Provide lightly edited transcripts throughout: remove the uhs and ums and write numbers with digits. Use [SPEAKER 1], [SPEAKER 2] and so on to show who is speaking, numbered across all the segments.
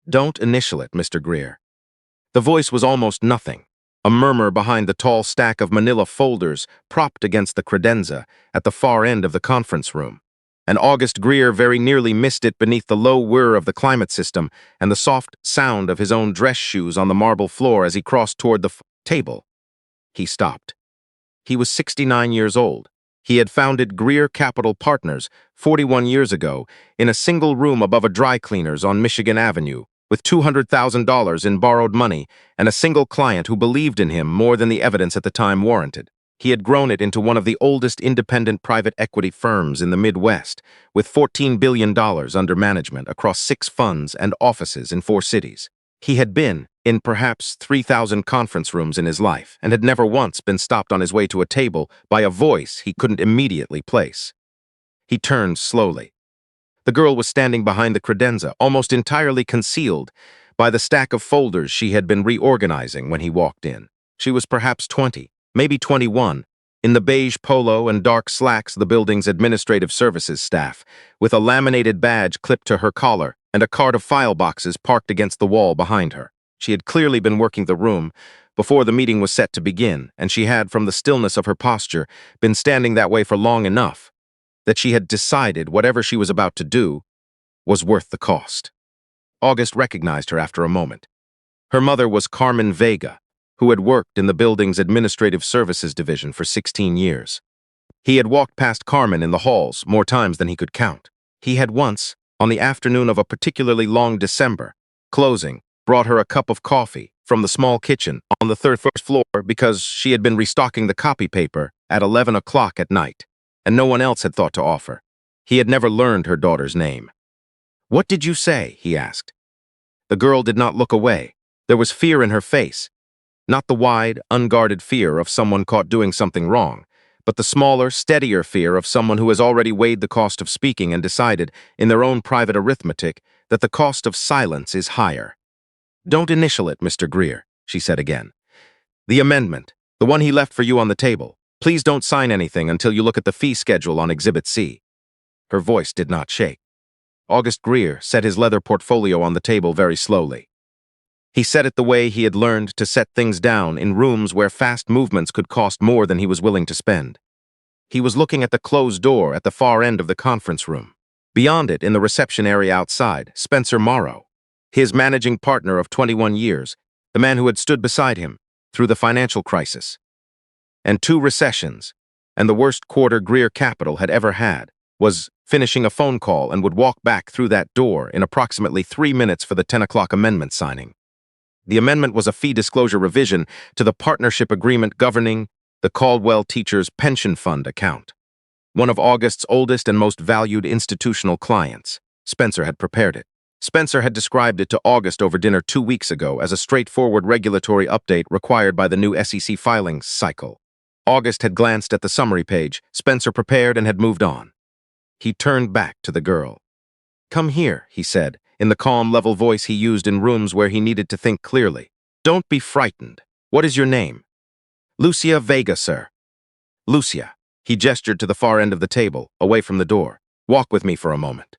[SPEAKER 1] Don't initial it, Mr. Greer. The voice was almost nothing, a murmur behind the tall stack of manila folders propped against the credenza at the far end of the conference room. And August Greer very nearly missed it beneath the low whir of the climate system and the soft sound of his own dress shoes on the marble floor as he crossed toward the table. He stopped. He was 69 years old. He had founded Greer Capital Partners 41 years ago in a single room above a dry cleaner's on Michigan Avenue, with $200,000 in borrowed money and a single client who believed in him more than the evidence at the time warranted. He had grown it into one of the oldest independent private equity firms in the Midwest, with $14 billion under management across 6 funds and offices in 4 cities. He had been in perhaps 3,000 conference rooms in his life and had never once been stopped on his way to a table by a voice he couldn't immediately place. He turned slowly. The girl was standing behind the credenza, almost entirely concealed by the stack of folders she had been reorganizing when he walked in. She was perhaps 20, maybe 21, in the beige polo and dark slacks of the building's administrative services staff, with a laminated badge clipped to her collar and a cart of file boxes parked against the wall behind her. She had clearly been working the room before the meeting was set to begin, and she had, from the stillness of her posture, been standing that way for long enough that she had decided whatever she was about to do was worth the cost. August recognized her after a moment. Her mother was Carmen Vega, who had worked in the building's administrative services division for 16 years. He had walked past Carmen in the halls more times than he could count. He had once, on the afternoon of a particularly long December, closing, brought her a cup of coffee from the small kitchen on the first floor because she had been restocking the copy paper at 11 o'clock at night, and no one else had thought to offer. He had never learned her daughter's name. "What did you say?" he asked. The girl did not look away. There was fear in her face, not the wide, unguarded fear of someone caught doing something wrong, but the smaller, steadier fear of someone who has already weighed the cost of speaking and decided, in their own private arithmetic, that the cost of silence is higher. "Don't initial it, Mr. Greer," she said again. "The amendment, the one he left for you on the table. Please don't sign anything until you look at the fee schedule on Exhibit C." Her voice did not shake. August Greer set his leather portfolio on the table very slowly. He set it the way he had learned to set things down in rooms where fast movements could cost more than he was willing to spend. He was looking at the closed door at the far end of the conference room. Beyond it, in the reception area outside, Spencer Morrow, his managing partner of 21 years, the man who had stood beside him through the financial crisis and 2 recessions, and the worst quarter Greer Capital had ever had, was finishing a phone call and would walk back through that door in approximately 3 minutes for the 10 o'clock amendment signing. The amendment was a fee disclosure revision to the partnership agreement governing the Caldwell Teachers Pension Fund account. One of August's oldest and most valued institutional clients, Spencer had prepared it. Spencer had described it to August over dinner 2 weeks ago as a straightforward regulatory update required by the new SEC filing cycle. August had glanced at the summary page, Spencer prepared and had moved on. He turned back to the girl. "Come here," he said, in the calm, level voice he used in rooms where he needed to think clearly. "Don't be frightened. What is your name?" "Lucia Vega, sir." "Lucia." He gestured to the far end of the table, away from the door. "Walk with me for a moment."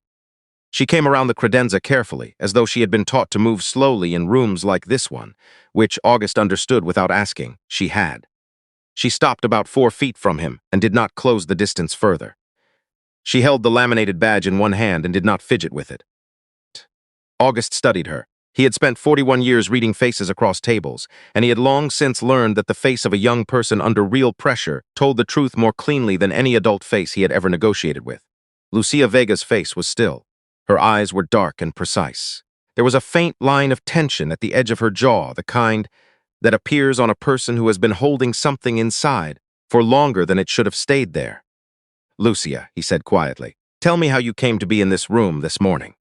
[SPEAKER 1] She came around the credenza carefully, as though she had been taught to move slowly in rooms like this one, which August understood without asking. She had. She stopped about 4 feet from him and did not close the distance further. She held the laminated badge in one hand and did not fidget with it. August studied her. He had spent 41 years reading faces across tables, and he had long since learned that the face of a young person under real pressure told the truth more cleanly than any adult face he had ever negotiated with. Lucia Vega's face was still. Her eyes were dark and precise. There was a faint line of tension at the edge of her jaw, the kind that appears on a person who has been holding something inside for longer than it should have stayed there. "Lucia," he said quietly, "tell me how you came to be in this room this morning."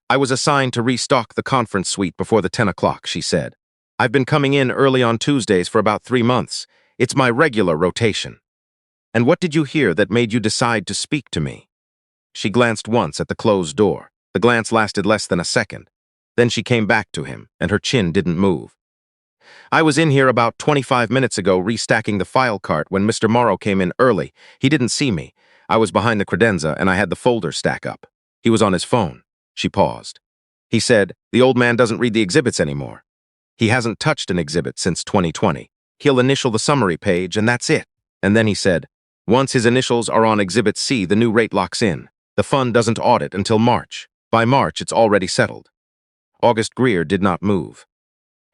[SPEAKER 1] "I was assigned to restock the conference suite before the 10 o'clock, she said. "I've been coming in early on Tuesdays for about 3 months. It's my regular rotation." "And what did you hear that made you decide to speak to me?" She glanced once at the closed door. The glance lasted less than a second. Then she came back to him, and her chin didn't move. "I was in here about 25 minutes ago restacking the file cart when Mr. Morrow came in early. He didn't see me. I was behind the credenza, and I had the folder stack up. He was on his phone." She paused. He said, "The old man doesn't read the exhibits anymore. He hasn't touched an exhibit since 2020. He'll initial the summary page, and that's it." And then he said, "Once his initials are on Exhibit C, the new rate locks in. The fund doesn't audit until March. By March, it's already settled." August Greer did not move.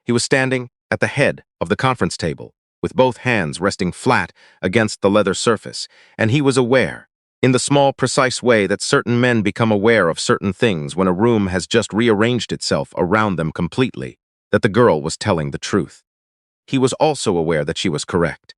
[SPEAKER 1] He was standing at the head of the conference table, with both hands resting flat against the leather surface, and he was aware, in the small, precise way that certain men become aware of certain things when a room has just rearranged itself around them completely, that the girl was telling the truth. He was also aware that she was correct.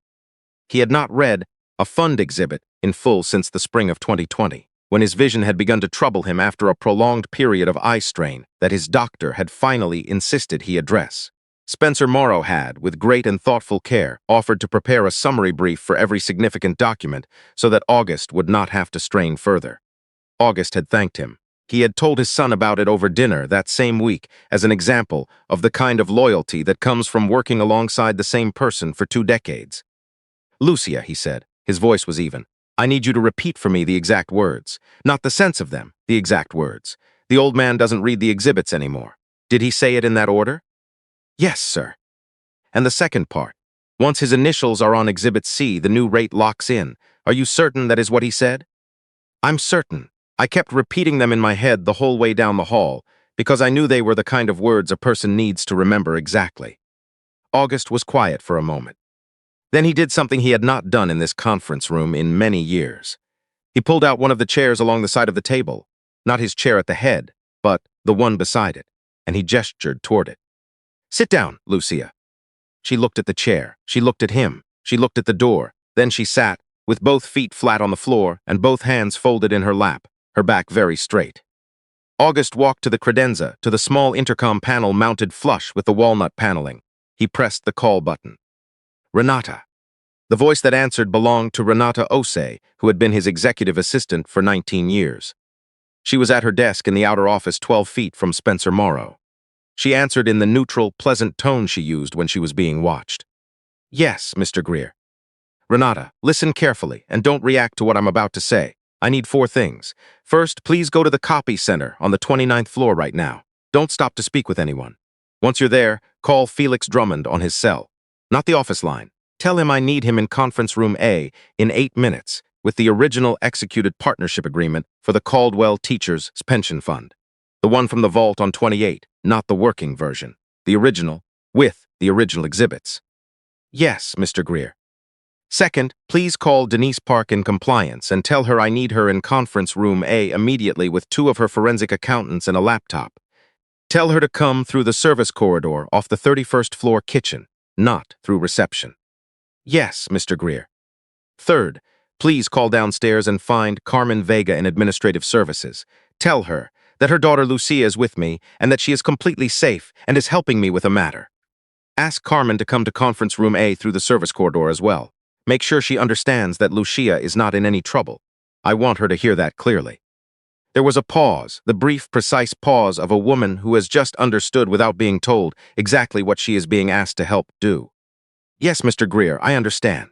[SPEAKER 1] He had not read a fund exhibit in full since the spring of 2020, when his vision had begun to trouble him after a prolonged period of eye strain that his doctor had finally insisted he address. Spencer Morrow had, with great and thoughtful care, offered to prepare a summary brief for every significant document so that August would not have to strain further. August had thanked him. He had told his son about it over dinner that same week as an example of the kind of loyalty that comes from working alongside the same person for 2 decades. "Lucia," he said, his voice was even, "I need you to repeat for me the exact words. Not the sense of them, the exact words. The old man doesn't read the exhibits anymore. Did he say it in that order?" "Yes, sir." "And the second part. Once his initials are on Exhibit C, the new rate locks in. Are you certain that is what he said?" "I'm certain. I kept repeating them in my head the whole way down the hall, because I knew they were the kind of words a person needs to remember exactly." August was quiet for a moment. Then he did something he had not done in this conference room in many years. He pulled out one of the chairs along the side of the table, not his chair at the head, but the one beside it, and he gestured toward it. "Sit down, Lucia." She looked at the chair. She looked at him. She looked at the door. Then she sat, with both feet flat on the floor and both hands folded in her lap, her back very straight. August walked to the credenza, to the small intercom panel mounted flush with the walnut paneling. He pressed the call button. "Renata." The voice that answered belonged to Renata Osei, who had been his executive assistant for 19 years. She was at her desk in the outer office 12 feet from Spencer Morrow. She answered in the neutral, pleasant tone she used when she was being watched. "Yes, Mr. Greer." "Renata, listen carefully and don't react to what I'm about to say. I need 4 things. First, please go to the copy center on the 29th floor right now. Don't stop to speak with anyone. Once you're there, call Felix Drummond on his cell. Not the office line. Tell him I need him in conference room A in 8 minutes with the original executed partnership agreement for the Caldwell Teachers' Pension Fund. The one from the vault on 28, not the working version. The original, with the original exhibits." "Yes, Mr. Greer." "Second, please call Denise Park in compliance and tell her I need her in conference room A immediately with 2 of her forensic accountants and a laptop. Tell her to come through the service corridor off the 31st floor kitchen, not through reception." "Yes, Mr. Greer." "Third, please call downstairs and find Carmen Vega in administrative services. Tell her that her daughter Lucia is with me and that she is completely safe and is helping me with a matter. Ask Carmen to come to conference room A through the service corridor as well. Make sure she understands that Lucia is not in any trouble. I want her to hear that clearly." There was a pause, the brief, precise pause of a woman who has just understood without being told exactly what she is being asked to help do. "Yes, Mr. Greer, I understand."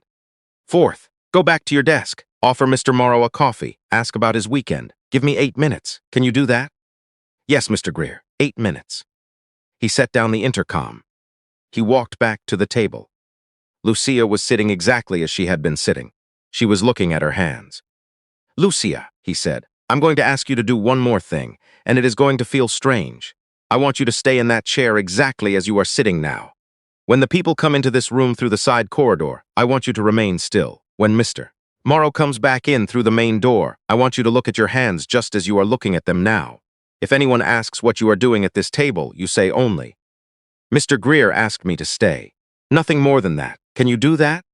[SPEAKER 1] "Fourth, go back to your desk. Offer Mr. Morrow a coffee. Ask about his weekend. Give me 8 minutes. Can you do that?" "Yes, Mr. Greer, 8 minutes." He set down the intercom. He walked back to the table. Lucia was sitting exactly as she had been sitting. She was looking at her hands. "Lucia," he said, "I'm going to ask you to do one more thing, and it is going to feel strange. I want you to stay in that chair exactly as you are sitting now. When the people come into this room through the side corridor, I want you to remain still. When Mr. Morrow comes back in through the main door, I want you to look at your hands just as you are looking at them now. If anyone asks what you are doing at this table, you say only, 'Mr. Greer asked me to stay.' Nothing more than that. Can you do that?"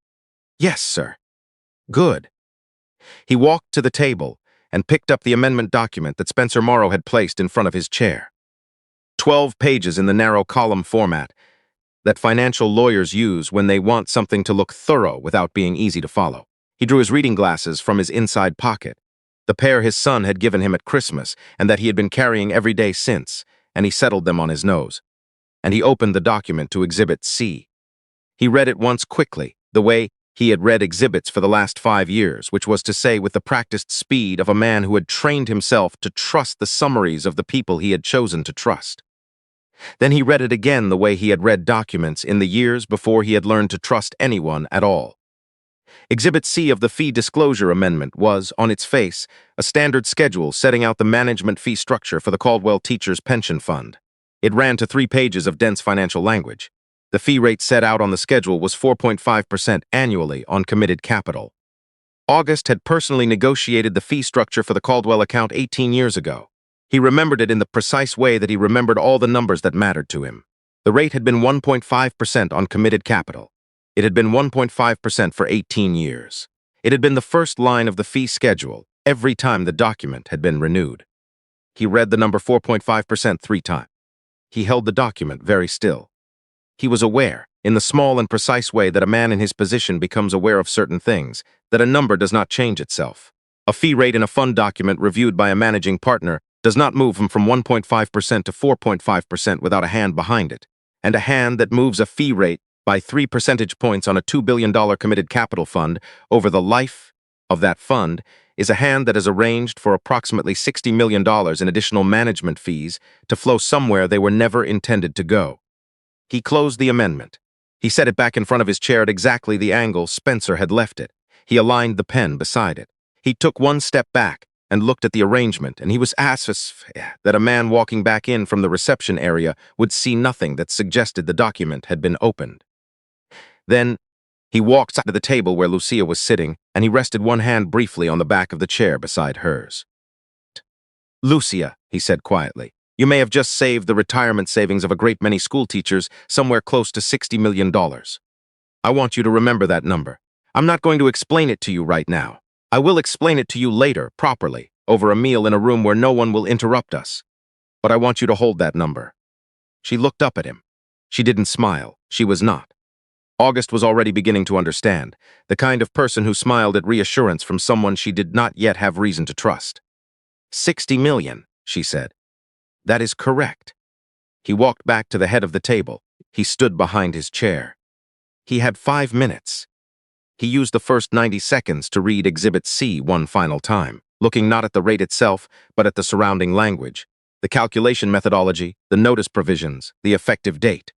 [SPEAKER 1] "Yes, sir." "Good." He walked to the table and picked up the amendment document that Spencer Morrow had placed in front of his chair. 12 pages in the narrow column format that financial lawyers use when they want something to look thorough without being easy to follow. He drew his reading glasses from his inside pocket, the pair his son had given him at Christmas and that he had been carrying every day since, and he settled them on his nose. And he opened the document to Exhibit C. He read it once quickly, the way He had read exhibits for the last 5 years, which was to say with the practiced speed of a man who had trained himself to trust the summaries of the people he had chosen to trust. Then he read it again the way he had read documents in the years before he had learned to trust anyone at all. Exhibit C of the Fee Disclosure Amendment was, on its face, a standard schedule setting out the management fee structure for the Caldwell Teachers' Pension Fund. It ran to 3 pages of dense financial language. The fee rate set out on the schedule was 4.5% annually on committed capital. August had personally negotiated the fee structure for the Caldwell account 18 years ago. He remembered it in the precise way that he remembered all the numbers that mattered to him. The rate had been 1.5% on committed capital. It had been 1.5% for 18 years. It had been the first line of the fee schedule every time the document had been renewed. He read the number 4.5% 3 times. He held the document very still. He was aware, in the small and precise way that a man in his position becomes aware of certain things, that a number does not change itself. A fee rate in a fund document reviewed by a managing partner does not move from 1.5% to 4.5% without a hand behind it. And a hand that moves a fee rate by 3 percentage points on a $2 billion committed capital fund over the life of that fund is a hand that is arranged for approximately $60 million in additional management fees to flow somewhere they were never intended to go. He closed the amendment. He set it back in front of his chair at exactly the angle Spencer had left it. He aligned the pen beside it. He took one step back and looked at the arrangement, and he was asked that a man walking back in from the reception area would see nothing that suggested the document had been opened. Then he walked to the table where Lucia was sitting, and he rested one hand briefly on the back of the chair beside hers. "Lucia," he said quietly, "you may have just saved the retirement savings of a great many school teachers, somewhere close to $60 million. I want you to remember that number. I'm not going to explain it to you right now. I will explain it to you later, properly, over a meal in a room where no one will interrupt us. But I want you to hold that number." She looked up at him. She didn't smile. She was not. August was already beginning to understand, the kind of person who smiled at reassurance from someone she did not yet have reason to trust. "$60 million, she said. "That is correct." He walked back to the head of the table. He stood behind his chair. He had 5 minutes. He used the first 90 seconds to read Exhibit C one final time, looking not at the rate itself, but at the surrounding language, the calculation methodology, the notice provisions, the effective date.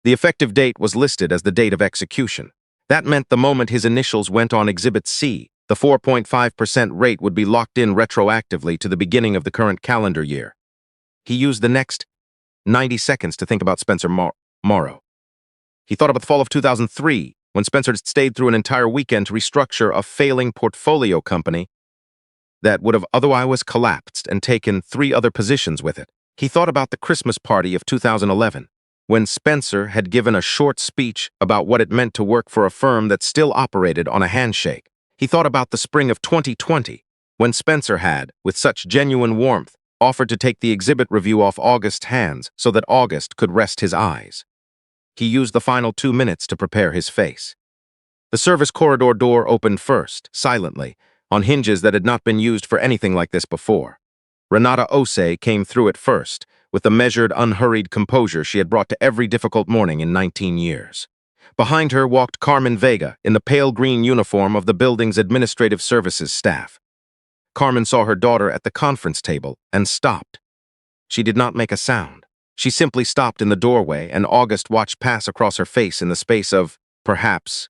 [SPEAKER 1] The effective date was listed as the date of execution. That meant the moment his initials went on Exhibit C, the 4.5% rate would be locked in retroactively to the beginning of the current calendar year. He used the next 90 seconds to think about Spencer Morrow. He thought about the fall of 2003, when Spencer had stayed through an entire weekend to restructure a failing portfolio company that would have otherwise collapsed and taken 3 other positions with it. He thought about the Christmas party of 2011, when Spencer had given a short speech about what it meant to work for a firm that still operated on a handshake. He thought about the spring of 2020, when Spencer had, with such genuine warmth, offered to take the exhibit review off August's hands so that August could rest his eyes. He used the final 2 minutes to prepare his face. The service corridor door opened first, silently, on hinges that had not been used for anything like this before. Renata Osei came through it first, with the measured, unhurried composure she had brought to every difficult morning in 19 years. Behind her walked Carmen Vega in the pale green uniform of the building's administrative services staff. Carmen saw her daughter at the conference table and stopped. She did not make a sound. She simply stopped in the doorway, and August watched pass across her face in the space of, perhaps,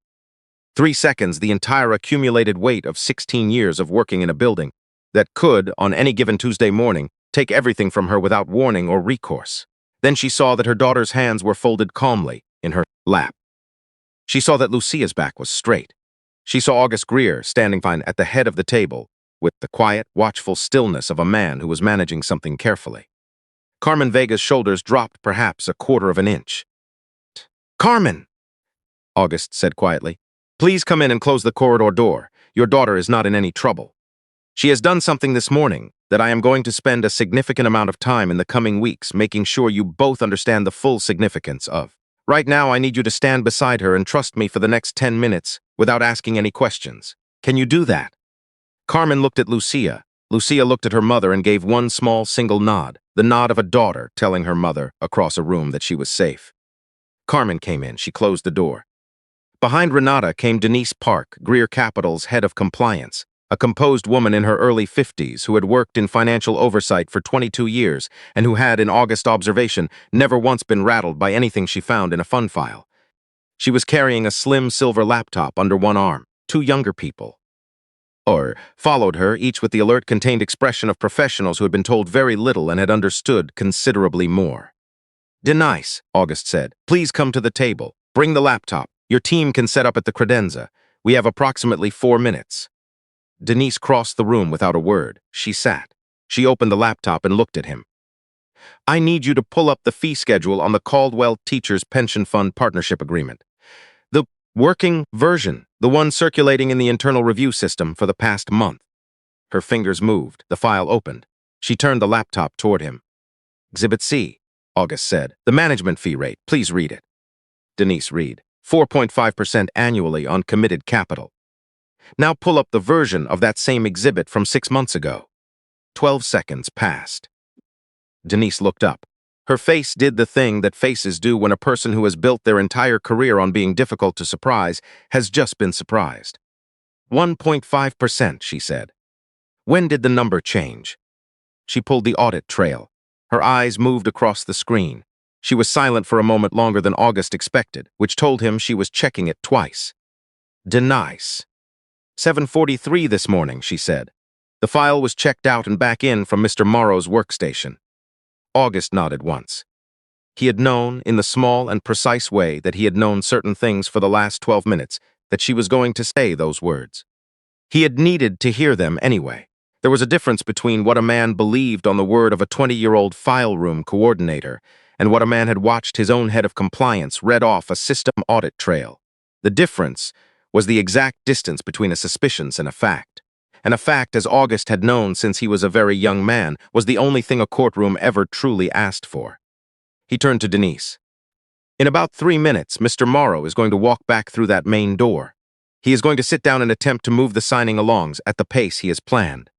[SPEAKER 1] 3 seconds, the entire accumulated weight of 16 years of working in a building that could, on any given Tuesday morning, take everything from her without warning or recourse. Then she saw that her daughter's hands were folded calmly in her lap. She saw that Lucia's back was straight. She saw August Greer standing fine at the head of the table, with the quiet, watchful stillness of a man who was managing something carefully. Carmen Vega's shoulders dropped perhaps a quarter of an inch. "Carmen," August said quietly, "please come in and close the corridor door. Your daughter is not in any trouble. She has done something this morning that I am going to spend a significant amount of time in the coming weeks making sure you both understand the full significance of. Right now, I need you to stand beside her and trust me for the next 10 minutes without asking any questions. Can you do that?" Carmen looked at Lucia. Lucia looked at her mother and gave one small single nod, the nod of a daughter telling her mother across a room that she was safe. Carmen came in. She closed the door. Behind Renata came Denise Park, Greer Capital's head of compliance, a composed woman in her early 50s who had worked in financial oversight for 22 years and who had, in August observation, never once been rattled by anything she found in a fund file. She was carrying a slim silver laptop under one arm. Two younger people followed her, each with the alert-contained expression of professionals who had been told very little and had understood considerably more. "Denise," August said, "please come to the table. Bring the laptop. Your team can set up at the credenza. We have approximately 4 minutes." Denise crossed the room without a word. She sat. She opened the laptop and looked at him. "I need you to pull up the fee schedule on the Caldwell Teachers Pension Fund Partnership Agreement. The working version, the one circulating in the internal review system for the past month." Her fingers moved. The file opened. She turned the laptop toward him. "Exhibit C," August said. "The management fee rate. Please read it." Denise read. 4.5% annually on committed capital. "Now pull up the version of that same exhibit from 6 months ago." 12 seconds passed. Denise looked up. Her face did the thing that faces do when a person who has built their entire career on being difficult to surprise has just been surprised. 1.5%, she said. "When did the number change?" She pulled the audit trail. Her eyes moved across the screen. She was silent for a moment longer than August expected, which told him she was checking it twice. "Denise. 7:43 this morning," she said. The file was checked out and back in from Mr. Morrow's workstation. August nodded once. He had known, in the small and precise way that he had known certain things for the last 12 minutes, that she was going to say those words. He had needed to hear them anyway. There was a difference between what a man believed on the word of a 20-year-old file room coordinator and what a man had watched his own head of compliance read off a system audit trail. The difference was the exact distance between a suspicion and a fact. And a fact, as August had known since he was a very young man, was the only thing a courtroom ever truly asked for. He turned to Denise. "In about 3 minutes, Mr. Morrow is going to walk back through that main door. He is going to sit down and attempt to move the signing along at the pace he has planned.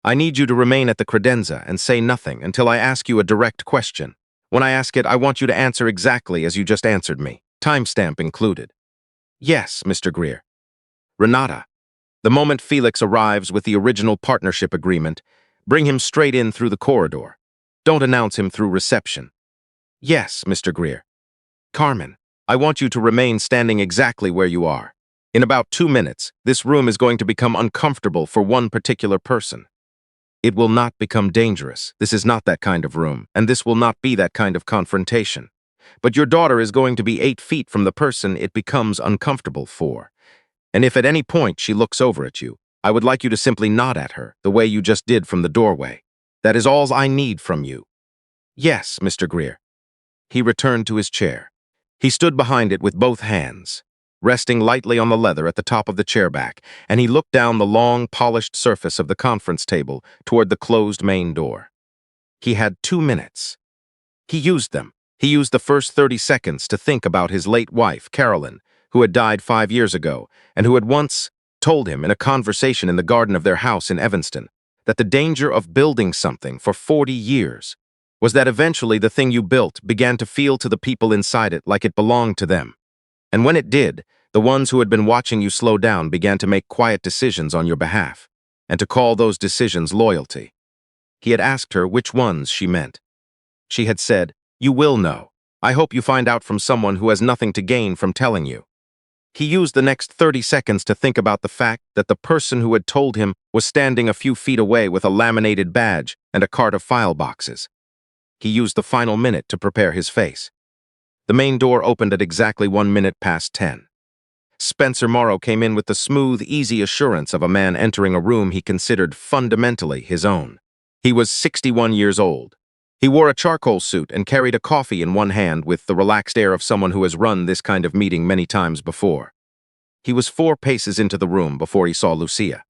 [SPEAKER 1] I need you to remain at the credenza and say nothing until I ask you a direct question. When I ask it, I want you to answer exactly as you just answered me, timestamp included." "Yes, Mr. Greer." "Renata, the moment Felix arrives with the original partnership agreement, bring him straight in through the corridor. Don't announce him through reception." "Yes, Mr. Greer." "Carmen, I want you to remain standing exactly where you are. In about 2 minutes, this room is going to become uncomfortable for one particular person. It will not become dangerous. This is not that kind of room, and this will not be that kind of confrontation. But your daughter is going to be 8 feet from the person it becomes uncomfortable for. And if at any point she looks over at you, I would like you to simply nod at her, the way you just did from the doorway. That is all I need from you." "Yes, Mr. Greer." He returned to his chair. He stood behind it with both hands, resting lightly on the leather at the top of the chair back, and he looked down the long, polished surface of the conference table toward the closed main door. He had 2 minutes. He used them. He used the first 30 seconds to think about his late wife, Carolyn, who had died 5 years ago, and who had once told him in a conversation in the garden of their house in Evanston that the danger of building something for 40 years was that eventually the thing you built began to feel to the people inside it like it belonged to them. And when it did, the ones who had been watching you slow down began to make quiet decisions on your behalf, and to call those decisions loyalty. He had asked her which ones she meant. She had said, "You will know. I hope you find out from someone who has nothing to gain from telling you." He used the next 30 seconds to think about the fact that the person who had told him was standing a few feet away with a laminated badge and a cart of file boxes. He used the final minute to prepare his face. The main door opened at exactly 1 minute past 10. Spencer Morrow came in with the smooth, easy assurance of a man entering a room he considered fundamentally his own. He was 61 years old. He wore a charcoal suit and carried a coffee in one hand with the relaxed air of someone who has run this kind of meeting many times before. He was 4 paces into the room before he saw Lucia.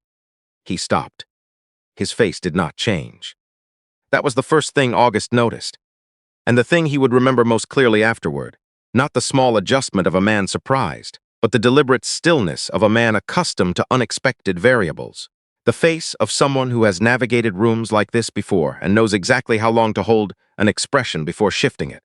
[SPEAKER 1] He stopped. His face did not change. That was the first thing August noticed, and the thing he would remember most clearly afterward, not the small adjustment of a man surprised, but the deliberate stillness of a man accustomed to unexpected variables. The face of someone who has navigated rooms like this before and knows exactly how long to hold an expression before shifting it.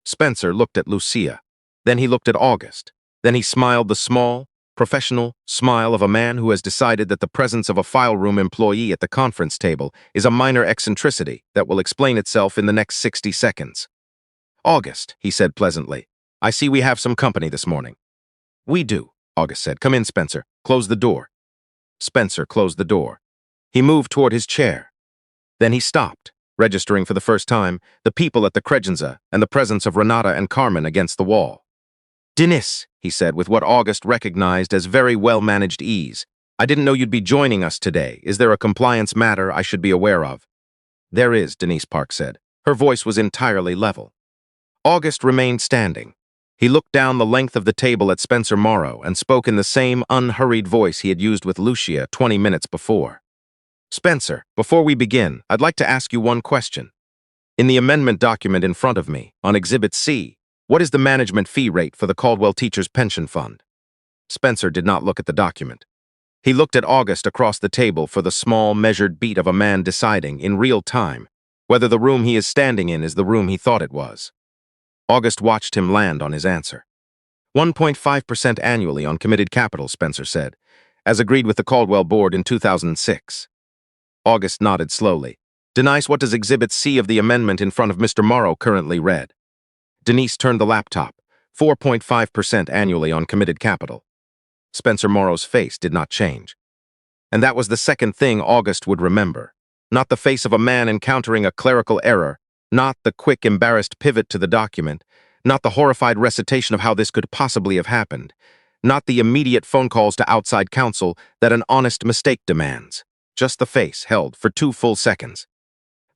[SPEAKER 1] Spencer looked at Lucia. Then he looked at August. Then he smiled the small, professional smile of a man who has decided that the presence of a file room employee at the conference table is a minor eccentricity that will explain itself in the next 60 seconds. "August," he said pleasantly, "I see we have some company this morning." "We do," August said. "Come in, Spencer. Close the door." Spencer closed the door. He moved toward his chair. Then he stopped, registering for the first time the people at the credenza and the presence of Renata and Carmen against the wall. "Denise," he said with what August recognized as very well-managed ease, "I didn't know you'd be joining us today. Is there a compliance matter I should be aware of?" "There is," Denise Park said. Her voice was entirely level. August remained standing. He looked down the length of the table at Spencer Morrow and spoke in the same unhurried voice he had used with Lucia 20 minutes before. "Spencer, before we begin, I'd like to ask you one question. In the amendment document in front of me, on Exhibit C, what is the management fee rate for the Caldwell Teachers Pension Fund?" Spencer did not look at the document. He looked at August across the table for the small, measured beat of a man deciding, in real time, whether the room he is standing in is the room he thought it was. August watched him land on his answer. 1.5% annually on committed capital, Spencer said, as agreed with the Caldwell Board in 2006. August nodded slowly. "Denise, what does Exhibit C of the amendment in front of Mr. Morrow currently read?" Denise turned the laptop. 4.5% annually on committed capital. Spencer Morrow's face did not change. And that was the second thing August would remember. Not the face of a man encountering a clerical error, not the quick, embarrassed pivot to the document, not the horrified recitation of how this could possibly have happened, not the immediate phone calls to outside counsel that an honest mistake demands. Just the face held for 2 full seconds.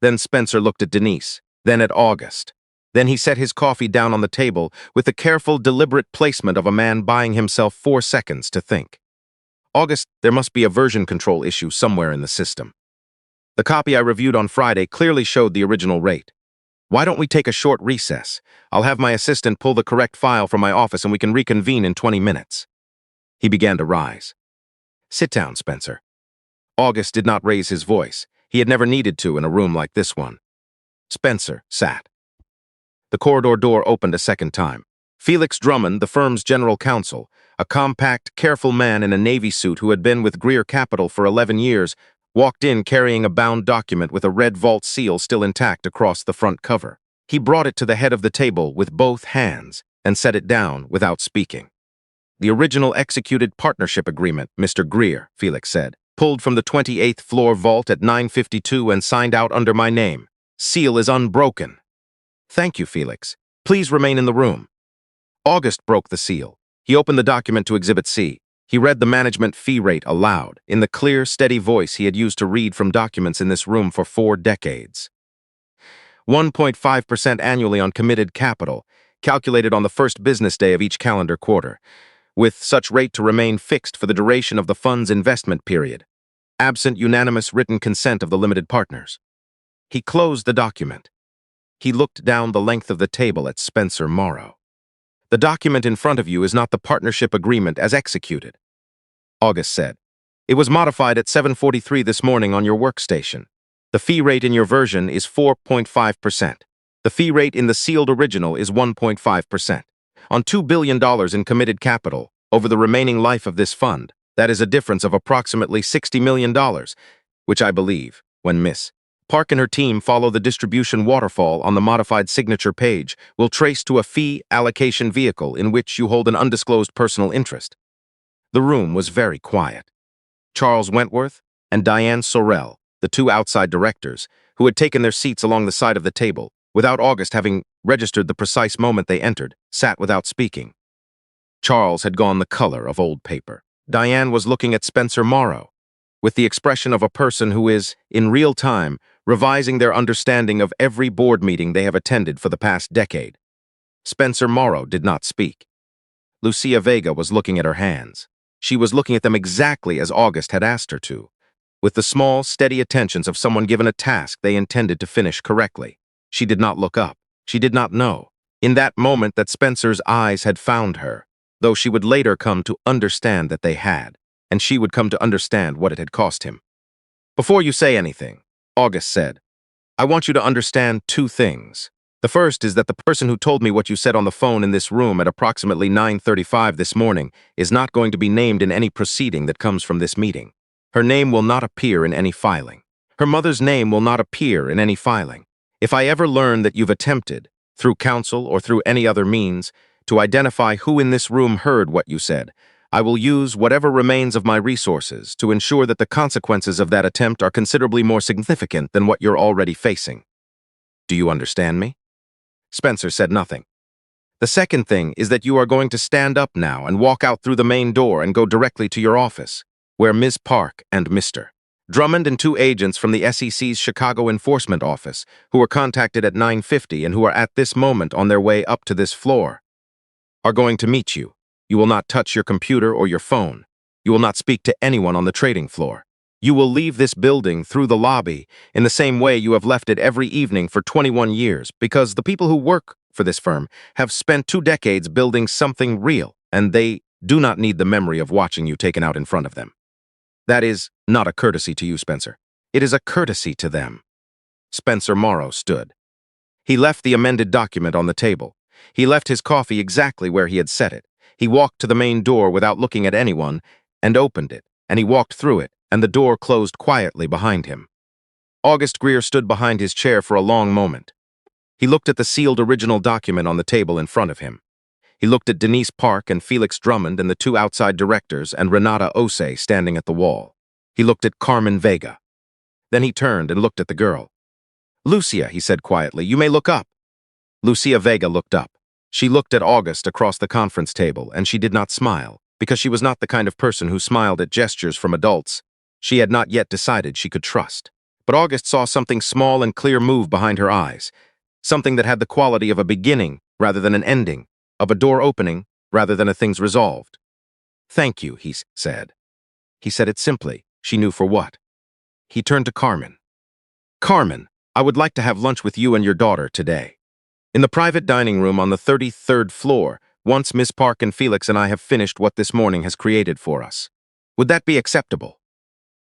[SPEAKER 1] Then Spencer looked at Denise, then at August. Then he set his coffee down on the table with the careful, deliberate placement of a man buying himself 4 seconds to think. "August, there must be a version control issue somewhere in the system. The copy I reviewed on Friday clearly showed the original rate. Why don't we take a short recess? I'll have my assistant pull the correct file from my office and we can reconvene in 20 minutes. He began to rise. "Sit down, Spencer." August did not raise his voice. He had never needed to in a room like this one. Spencer sat. The corridor door opened a second time. Felix Drummond, the firm's general counsel, a compact, careful man in a Navy suit who had been with Greer Capital for 11 years, walked in carrying a bound document with a red vault seal still intact across the front cover. He brought it to the head of the table with both hands and set it down without speaking. "The original executed partnership agreement, Mr. Greer," Felix said, "pulled from the 28th floor vault at 9:52 and signed out under my name. Seal is unbroken." "Thank you, Felix. Please remain in the room." August broke the seal. He opened the document to Exhibit C. He read the management fee rate aloud, in the clear, steady voice he had used to read from documents in this room for 4 decades. 1.5% annually on committed capital, calculated on the first business day of each calendar quarter, with such rate to remain fixed for the duration of the fund's investment period, absent unanimous written consent of the limited partners. He closed the document. He looked down the length of the table at Spencer Morrow. "The document in front of you is not the partnership agreement as executed," August said. "It was modified at 7:43 this morning on your workstation. The fee rate in your version is 4.5%. The fee rate in the sealed original is 1.5%. On $2 billion in committed capital over the remaining life of this fund, that is a difference of approximately $60 million, which I believe, when Miss Park and her team follow the distribution waterfall on the modified signature page, will trace to a fee allocation vehicle in which you hold an undisclosed personal interest." The room was very quiet. Charles Wentworth and Diane Sorrell, the 2 outside directors, who had taken their seats along the side of the table, without August having registered the precise moment they entered, sat without speaking. Charles had gone the color of old paper. Diane was looking at Spencer Morrow, with the expression of a person who is, in real time, revising their understanding of every board meeting they have attended for the past decade. Spencer Morrow did not speak. Lucia Vega was looking at her hands. She was looking at them exactly as August had asked her to, with the small, steady attentions of someone given a task they intended to finish correctly. She did not look up. She did not know, in that moment, that Spencer's eyes had found her, though she would later come to understand that they had, and she would come to understand what it had cost him. "Before you say anything," August said, "I want you to understand 2 things. The first is that the person who told me what you said on the phone in this room at approximately 9:35 this morning is not going to be named in any proceeding that comes from this meeting. Her name will not appear in any filing. Her mother's name will not appear in any filing. If I ever learn that you've attempted, through counsel or through any other means, to identify who in this room heard what you said, I will use whatever remains of my resources to ensure that the consequences of that attempt are considerably more significant than what you're already facing. Do you understand me? Spencer said nothing. The second thing is that you are going to stand up now and walk out through the main door and go directly to your office, where Ms. Park and Mr. Drummond and two agents from the SEC's Chicago Enforcement Office, who were contacted at 9:50 and who are at this moment on their way up to this floor, are going to meet you. You will not touch your computer or your phone. You will not speak to anyone on the trading floor. You will leave this building through the lobby in the same way you have left it every evening for 21 years, because the people who work for this firm have spent 2 decades building something real, and they do not need the memory of watching you taken out in front of them. That is not a courtesy to you, Spencer. It is a courtesy to them. Spencer Morrow stood. He left the amended document on the table. He left his coffee exactly where he had set it. He walked to the main door without looking at anyone and opened it, and he walked through it, and the door closed quietly behind him. August Greer stood behind his chair for a long moment. He looked at the sealed original document on the table in front of him. He looked at Denise Park and Felix Drummond and the two outside directors and Renata Osei standing at the wall. He looked at Carmen Vega. Then he turned and looked at the girl. "Lucia," he said quietly, "you may look up." Lucia Vega looked up. She looked at August across the conference table, and she did not smile, because she was not the kind of person who smiled at gestures from adults she had not yet decided she could trust. But August saw something small and clear move behind her eyes, something that had the quality of a beginning rather than an ending, of a door opening rather than a thing's resolved. "Thank you," he said. He said it simply. She knew for what. He turned to Carmen. "Carmen, I would like to have lunch with you and your daughter today. In the private dining room on the 33rd floor, once Miss Park and Felix and I have finished what this morning has created for us. Would that be acceptable?"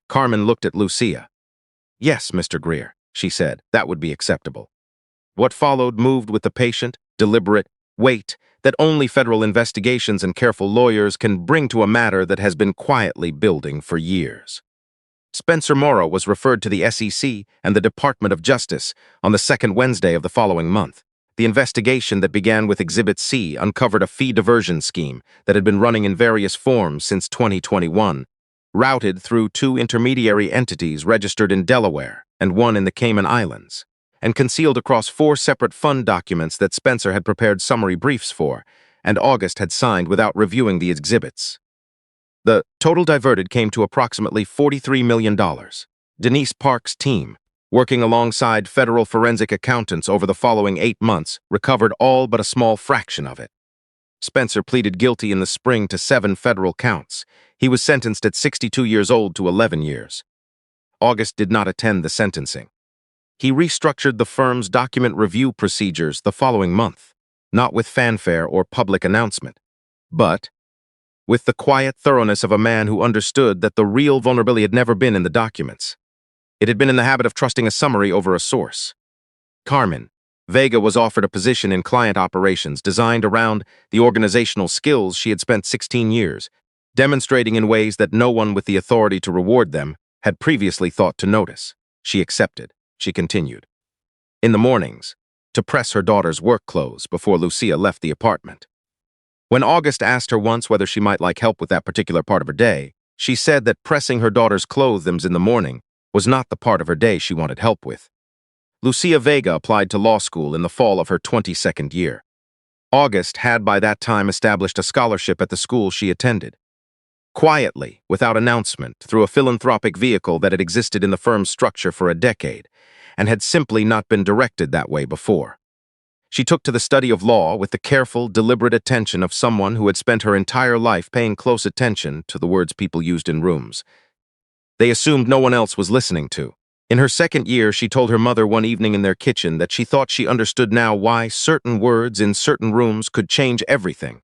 [SPEAKER 1] Carmen looked at Lucia. "Yes, Mr. Greer," she said, "that would be acceptable." What followed moved with the patient, deliberate weight that only federal investigations and careful lawyers can bring to a matter that has been quietly building for years. Spencer Morrow was referred to the SEC and the Department of Justice on the second Wednesday of the following month. The investigation that began with Exhibit C uncovered a fee diversion scheme that had been running in various forms since 2021, routed through 2 intermediary entities registered in Delaware and 1 in the Cayman Islands, and concealed across 4 separate fund documents that Spencer had prepared summary briefs for, and August had signed without reviewing the exhibits. The total diverted came to approximately $43 million. Denise Park's team, working alongside federal forensic accountants over the following 8 months, recovered all but a small fraction of it. Spencer pleaded guilty in the spring to 7 federal counts. He was sentenced at 62 years old to 11 years. August did not attend the sentencing. He restructured the firm's document review procedures the following month, not with fanfare or public announcement, but with the quiet thoroughness of a man who understood that the real vulnerability had never been in the documents. It had been in the habit of trusting a summary over a source. Carmen Vega was offered a position in client operations designed around the organizational skills she had spent 16 years, demonstrating in ways that no one with the authority to reward them had previously thought to notice. She accepted. She continued, in the mornings, to press her daughter's work clothes before Lucia left the apartment. When August asked her once whether she might like help with that particular part of her day, she said that pressing her daughter's clothes in the morning was not the part of her day she wanted help with. Lucia Vega applied to law school in the fall of her 22nd year. August had by that time established a scholarship at the school she attended. Quietly, without announcement, through a philanthropic vehicle that had existed in the firm's structure for a decade, and had simply not been directed that way before. She took to the study of law with the careful, deliberate attention of someone who had spent her entire life paying close attention to the words people used in rooms. They assumed no one else was listening to. In her second year, she told her mother one evening in their kitchen that she thought she understood now why certain words in certain rooms could change everything.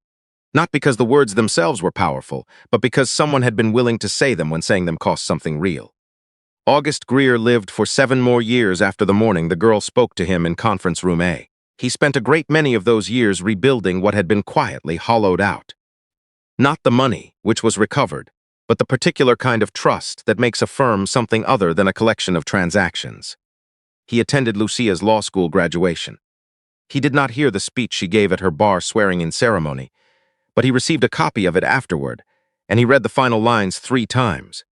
[SPEAKER 1] Not because the words themselves were powerful, but because someone had been willing to say them when saying them cost something real. August Greer lived for 7 more years after the morning the girl spoke to him in conference room A. He spent a great many of those years rebuilding what had been quietly hollowed out. Not the money, which was recovered, but the particular kind of trust that makes a firm something other than a collection of transactions. He attended Lucia's law school graduation. He did not hear the speech she gave at her bar swearing-in ceremony, but he received a copy of it afterward, and he read the final lines 3 times.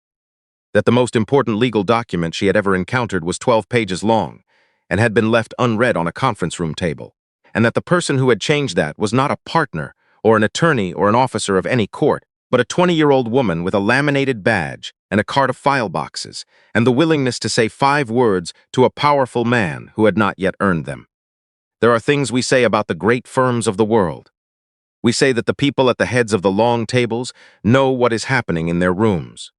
[SPEAKER 1] That the most important legal document she had ever encountered was 12 pages long, and had been left unread on a conference room table, and that the person who had changed that was not a partner, or an attorney, or an officer of any court, but a 20-year-old woman with a laminated badge and a cart of file boxes, and the willingness to say 5 words to a powerful man who had not yet earned them. There are things we say about the great firms of the world. We say that the people at the heads of the long tables know what is happening in their rooms.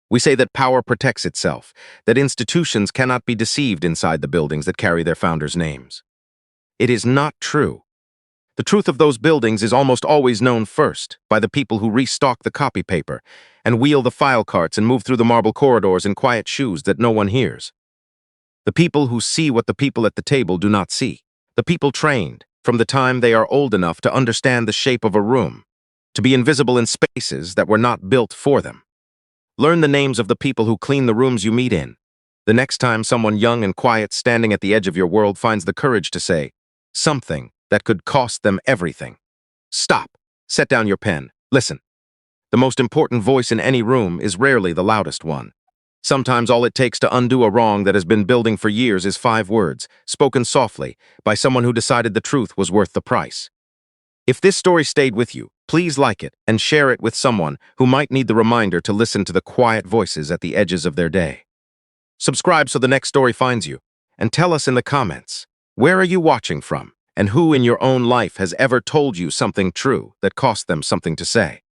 [SPEAKER 1] We say that power protects itself, that institutions cannot be deceived inside the buildings that carry their founders' names. It is not true. The truth of those buildings is almost always known first by the people who restock the copy paper and wheel the file carts and move through the marble corridors in quiet shoes that no one hears. The people who see what the people at the table do not see. The people trained, from the time they are old enough to understand the shape of a room, to be invisible in spaces that were not built for them. Learn the names of the people who clean the rooms you meet in. The next time someone young and quiet standing at the edge of your world finds the courage to say something that could cost them everything. Stop. Set down your pen. Listen. The most important voice in any room is rarely the loudest one. Sometimes all it takes to undo a wrong that has been building for years is 5 words, spoken softly, by someone who decided the truth was worth the price. If this story stayed with you, please like it and share it with someone who might need the reminder to listen to the quiet voices at the edges of their day. Subscribe so the next story finds you, and tell us in the comments, where are you watching from, and who in your own life has ever told you something true that cost them something to say?